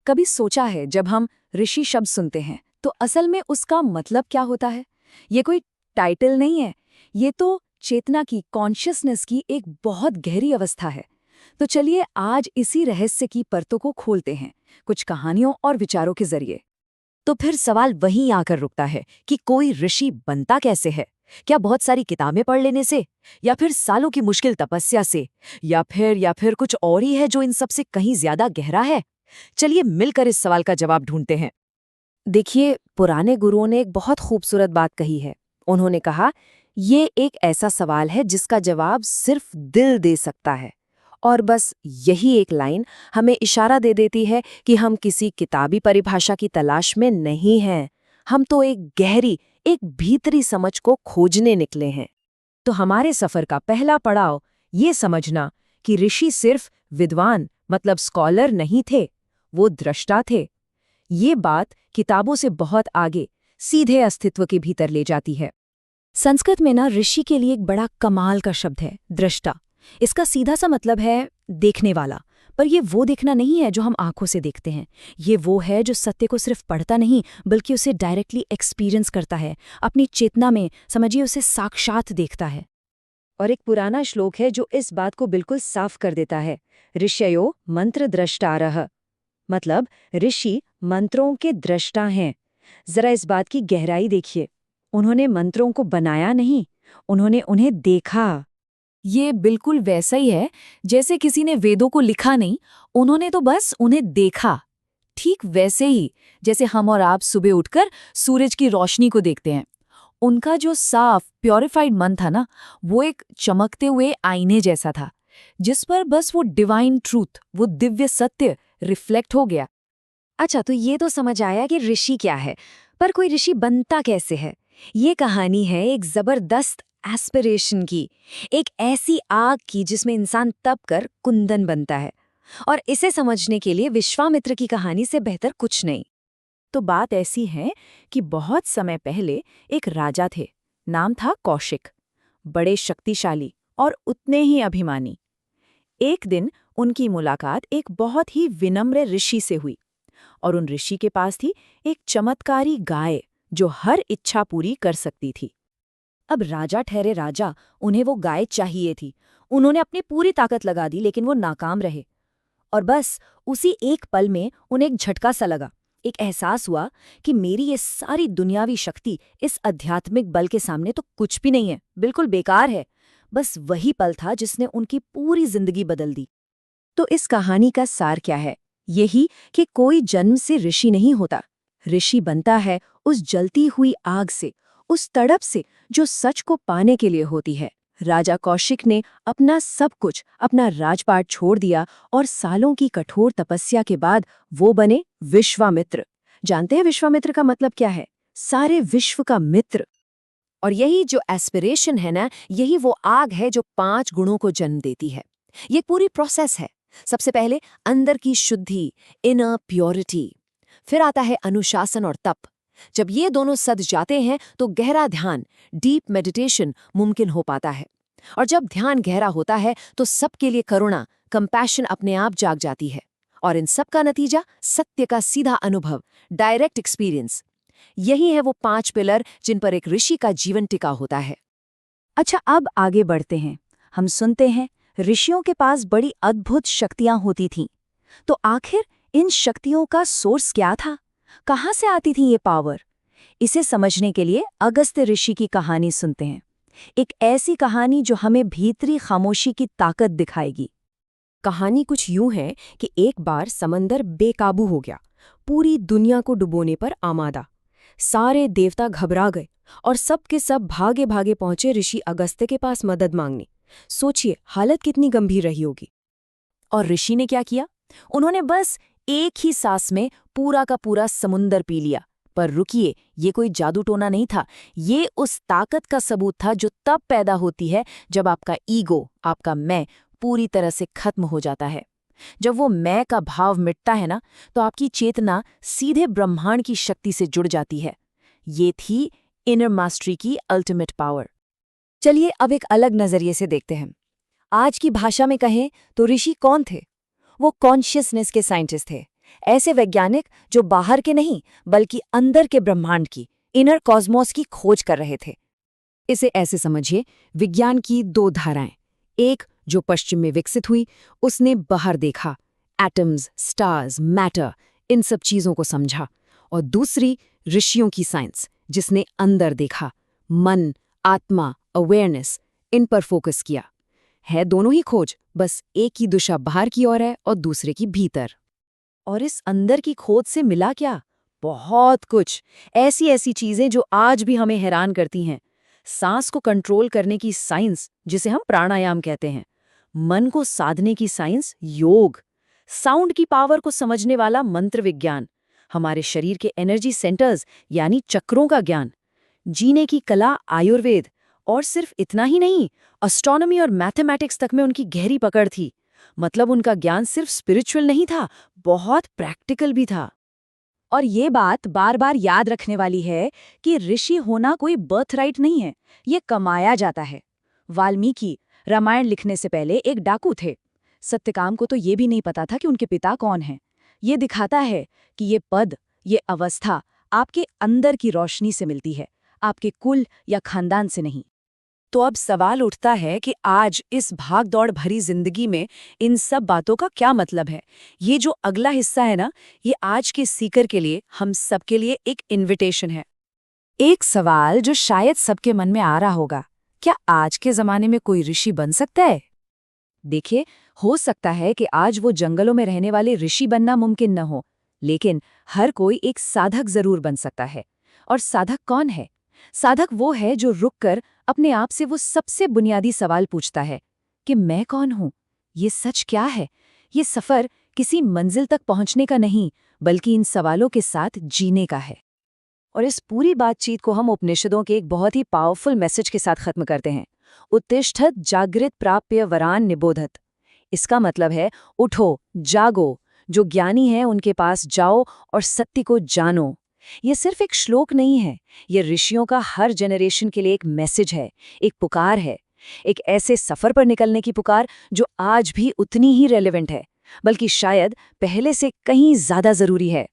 कभी सोचा है जब हम ऋषि शब्द सुनते हैं तो असल में उसका मतलब क्या होता है? ये कोई टाइटल नहीं है, ये तो चेतना की, कॉन्शियसनेस की एक बहुत गहरी अवस्था है। तो चलिए आज इसी रहस्य की परतों को खोलते हैं, कुछ कहानियों और विचारों के जरिए। तो फिर सवाल वहीं आकर रुकता है कि कोई ऋषि बनता कैसे है? क्या बहुत सारी किताबें पढ़ लेने से, या फिर सालों की मुश्किल तपस्या से, या फिर कुछ और ही है जो इन सब से कहीं ज्यादा गहरा है? चलिए मिलकर इस सवाल का जवाब ढूंढते हैं। देखिए, पुराने गुरुओं ने एक बहुत खूबसूरत बात कही है। उन्होंने कहा, ये एक ऐसा सवाल है जिसका जवाब सिर्फ दिल दे सकता है। और बस यही एक लाइन हमें इशारा दे देती है कि हम किसी किताबी परिभाषा की तलाश में नहीं हैं। हम तो एक गहरी, एक भीतरी समझ को खोजने निकले हैं। तो हमारे सफर का पहला पड़ाव ये समझना कि ऋषि सिर्फ विद्वान मतलब स्कॉलर नहीं थे, वो दृष्टा थे। ये बात किताबों से बहुत आगे, सीधे अस्तित्व के भीतर ले जाती है। संस्कृत में ना ऋषि के लिए एक बड़ा कमाल का शब्द है, दृष्टा। इसका सीधा सा मतलब है देखने वाला। पर ये वो देखना नहीं है जो हम आंखों से देखते हैं। ये वो है जो सत्य को सिर्फ पढ़ता नहीं बल्कि उसे डायरेक्टली एक्सपीरियंस करता है, अपनी चेतना में, समझिए, उसे साक्षात देखता है। और एक पुराना श्लोक है जो इस बात को बिल्कुल साफ कर देता है, ऋषयो मंत्र द्रष्टारः। मतलब ऋषि मंत्रों के दृष्टा हैं। जरा इस बात की गहराई देखिए। उन्होंने मंत्रों को बनाया नहीं, उन्होंने उन्हें देखा। ये बिल्कुल वैसा ही है जैसे किसी ने वेदों को लिखा नहीं, उन्होंने तो बस उन्हें देखा। ठीक वैसे ही जैसे हम और आप सुबह उठकर सूरज की रोशनी को देखते हैं। उनका जो साफ प्योरिफाइड मन था ना, वो एक चमकते हुए आईने जैसा था, जिस पर बस वो डिवाइन ट्रूथ, वो दिव्य सत्य रिफ्लेक्ट हो गया। अच्छा, तो ये तो समझ आया कि ऋषि क्या है, पर कोई ऋषि बनता कैसे है? ये कहानी है एक जबरदस्त एस्पिरेशन की, एक ऐसी आग की जिसमें इंसान तप कर कुंदन बनता है। और इसे समझने के लिए विश्वामित्र की कहानी से बेहतर कुछ नहीं। तो बात ऐसी है कि बहुत समय पहले एक राजा थे, नाम था कौशिक। बड़े शक्तिशाली और उतने ही अभिमानी। एक दिन उनकी मुलाकात एक बहुत ही विनम्र ऋषि से हुई, और उन ऋषि के पास थी एक चमत्कारी गाय जो हर इच्छा पूरी कर सकती थी। अब राजा ठहरे राजा, उन्हें वो गाय चाहिए थी। उन्होंने अपनी पूरी ताकत लगा दी, लेकिन वो नाकाम रहे। और बस उसी एक पल में उन्हें एक झटका सा लगा। एक एहसास हुआ कि मेरी ये सारी दुनियावी शक्ति इस आध्यात्मिक बल के सामने तो कुछ भी नहीं है, बिल्कुल बेकार है। बस वही पल था जिसने उनकी पूरी जिंदगी बदल दी। तो इस कहानी का सार क्या है? यही कि कोई जन्म से ऋषि नहीं होता। ऋषि बनता है उस जलती हुई आग से, उस तड़प से जो सच को पाने के लिए होती है। राजा कौशिक ने अपना सब कुछ, अपना राजपाट छोड़ दिया, और सालों की कठोर तपस्या के बाद वो बने विश्वामित्र। जानते हैं विश्वामित्र का मतलब क्या है? सारे विश्व का मित्र। और यही जो एस्पिरेशन है ना, यही वो आग है जो 5 गुणों को जन्म देती है। ये पूरी प्रोसेस है। सबसे पहले अंदर की शुद्धि, इनर प्योरिटी। फिर आता है अनुशासन और तप। जब ये दोनों सध जाते हैं तो गहरा ध्यान, डीप मेडिटेशन मुमकिन हो पाता है। और जब ध्यान गहरा होता है तो सबके लिए करुणा, कंपैशन अपने आप जाग जाती है। और इन सब का नतीजा सत्य का सीधा अनुभव, डायरेक्ट एक्सपीरियंस। यही है वो 5 पिलर जिन पर एक ऋषि का जीवन टिका होता है। अच्छा, अब आगे बढ़ते हैं। हम सुनते हैं ऋषियों के पास बड़ी अद्भुत शक्तियां होती थीं। तो आखिर इन शक्तियों का सोर्स क्या था? कहाँ से आती थी ये पावर? इसे समझने के लिए अगस्त्य ऋषि की कहानी सुनते हैं। एक ऐसी कहानी जो हमें भीतरी खामोशी की ताकत दिखाएगी। कहानी कुछ यूं है कि एक बार समंदर बेकाबू हो गया, पूरी दुनिया को डुबोने पर आमादा। सारे देवता घबरा गए और सब के सब भागे भागे पहुंचे ऋषि अगस्त्य के पास मदद मांगने। सोचिए हालत कितनी गंभीर रही होगी। और ऋषि ने क्या किया? उन्होंने बस एक ही सांस में पूरा का पूरा समुंदर पी लिया। पर रुकिए, ये कोई जादू टोना नहीं था। ये उस ताकत का सबूत था जो तब पैदा होती है जब आपका ईगो, आपका मैं, पूरी तरह से खत्म हो जाता है। जब वो मैं का भाव मिटता है ना, तो आपकी चेतना सीधे ब्रह्मांड की शक्ति से जुड़ जाती है। ये थी इनर मास्टरी की अल्टीमेट पावर। चलिए अब एक अलग नजरिए से देखते हैं। आज की भाषा में कहें तो ऋषि कौन थे? वो कॉन्शियसनेस के साइंटिस्ट थे। ऐसे वैज्ञानिक जो बाहर के नहीं बल्कि अंदर के ब्रह्मांड की, इनर कॉस्मोस की खोज कर रहे थे। इसे ऐसे समझिए, विज्ञान की दो धाराएं। एक जो पश्चिम में विकसित हुई, उसने बाहर देखा, एटम्स, स्टार्स, मैटर, इन सब चीजों को समझा। और दूसरी ऋषियों की साइंस, जिसने अंदर देखा, मन, आत्मा, अवेयरनेस, इन पर फोकस किया। है दोनों ही खोज, बस एक की दिशा बाहर की ओर है और दूसरे की भीतर। और इस अंदर की खोज से मिला क्या? बहुत कुछ। ऐसी ऐसी चीजें जो आज भी हमें हैरान करती हैं। सांस को कंट्रोल करने की साइंस, जिसे हम प्राणायाम कहते हैं। मन को साधने की साइंस, योग। साउंड की पावर को समझने वाला मंत्र विज्ञान। हमारे शरीर के एनर्जी सेंटर्स यानी चक्रों का ज्ञान। जीने की कला, आयुर्वेद। और सिर्फ इतना ही नहीं, एस्ट्रोनॉमी और मैथमेटिक्स तक में उनकी गहरी पकड़ थी। मतलब उनका ज्ञान सिर्फ स्पिरिचुअल नहीं था, बहुत प्रैक्टिकल भी था। और ये बात बार बार याद रखने वाली है कि ऋषि होना कोई बर्थराइट नहीं है, ये कमाया जाता है। वाल्मीकि रामायण लिखने से पहले एक डाकू थे। सत्यकाम को तो ये भी नहीं पता था कि उनके पिता कौन हैं। ये दिखाता है कि ये पद, ये अवस्था आपके अंदर की रोशनी से मिलती है, आपके कुल या खानदान से नहीं। तो अब सवाल उठता है कि आज इस भाग-दौड़ भरी जिंदगी में इन सब बातों का क्या मतलब है? ये जो अगला हिस्सा है ना, ये आज के सीकर के लिए, हम सबके लिए एक इनविटेशन है। एक सवाल जो शायद सबके मन में आ रहा होगा, क्या आज के जमाने में कोई ऋषि बन सकता है? देखिए, हो सकता है कि आज वो जंगलों में रहने वाले ऋषि बनना मुमकिन न हो, लेकिन हर कोई एक साधक जरूर बन सकता है। और साधक कौन है? साधक वो है जो रुककर अपने आप से वो सबसे बुनियादी सवाल पूछता है कि मैं कौन हूं? ये सच क्या है? ये सफर किसी मंजिल तक पहुंचने का नहीं, बल्कि इन सवालों के साथ जीने का है। और इस पूरी बातचीत को हम उपनिषदों के एक बहुत ही पावरफुल मैसेज के साथ खत्म करते हैं। उत्तिष्ठत जागृत प्राप्य वरान निबोधत। इसका मतलब है, उठो, जागो, जो ज्ञानी है उनके पास जाओ और सत्य को जानो। ये सिर्फ एक श्लोक नहीं है, ये ऋषियों का हर जनरेशन के लिए एक मैसेज है, एक पुकार है। एक ऐसे सफर पर निकलने की पुकार जो आज भी उतनी ही रेलेवेंट है, बल्कि शायद पहले से कहीं ज्यादा जरूरी है।